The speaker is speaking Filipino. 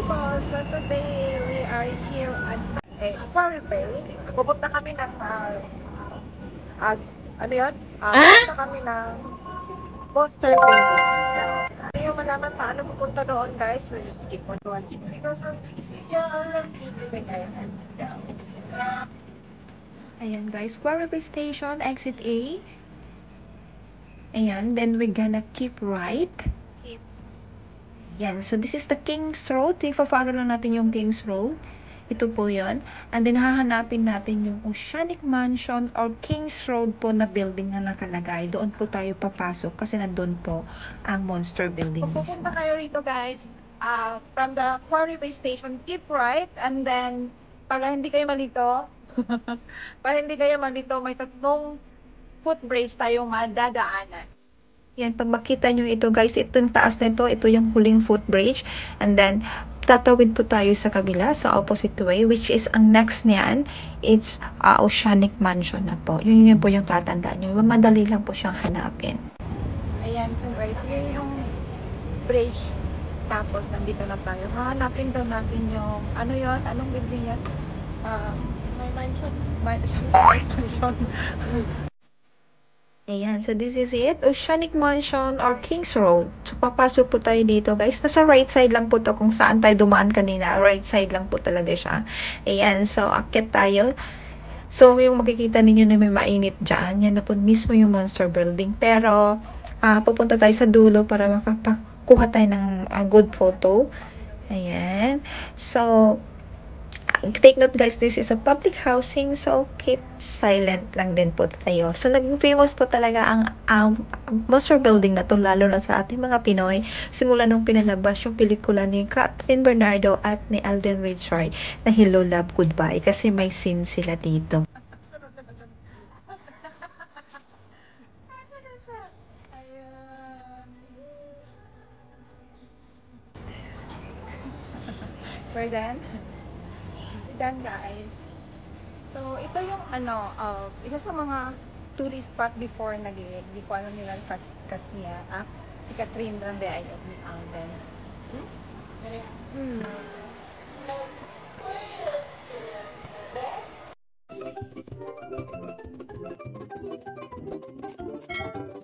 people! So today, we are here at Quarry Bay. Pupunta kami ng ano yun? Pupunta kami ng Monster Building. Kung yung malaman paano pupunta doon, guys, so just keep on watching. Because of this video, I'll give you the guidance. Ayan, guys. Quarry Bay Station, exit A. Ayan, then we're gonna keep right. Yan, so this is the King's Road. Ipa-follow lang natin yung King's Road. Ito po yon. And then, hahanapin natin yung Oceanic Mansion or King's Road po na building na nakalagay. Doon po tayo papasok kasi nandun po ang Monster Building mismo. Pupunta tayo rito, guys. From the Quarry Bay Station, keep right. And then, para hindi kayo malito, may tatlong footbridge tayong madadaanan. Yan, pag makita nyo ito guys, itong taas na ito yung huling footbridge. And then, tatawid po tayo sa kabila, sa opposite way, which is ang next niyan, it's Oceanic Mansion na po. Yun po yung tatandaan nyo. Madali lang po siyang hanapin. Ayan, so guys, yun yung bridge. Tapos, nandito na tayo. Hahanapin daw natin yung, ano yun? Anong building yan? My mansion. Mansion. Ayan, so this is it. Oceanic Mansion or King's Road. So, papasok po tayo dito, guys. Nasa right side lang po to kung saan tayo dumaan kanina. Right side lang po talaga siya. Ayan, so, akit tayo. So, yung makikita ninyo na may mainit dyan, yan na po mismo yung Monster Building. Pero, pupunta tayo sa dulo para makapakuha tayo ng good photo. Ayan. So, take note guys, this is a public housing, so keep silent lang din po tayo. So naging famous po talaga ang Monster Building na to, lalo na sa ating mga Pinoy, simula nung pinalabas yung pelikula ni Catherine Bernardo at ni Alden Richard na Hello Love Goodbye, kasi may scene sila dito. We're done guys. So, ito yung isa sa mga tourist spot before di ko alam nila si Catherine Bernardo ay ni Alden.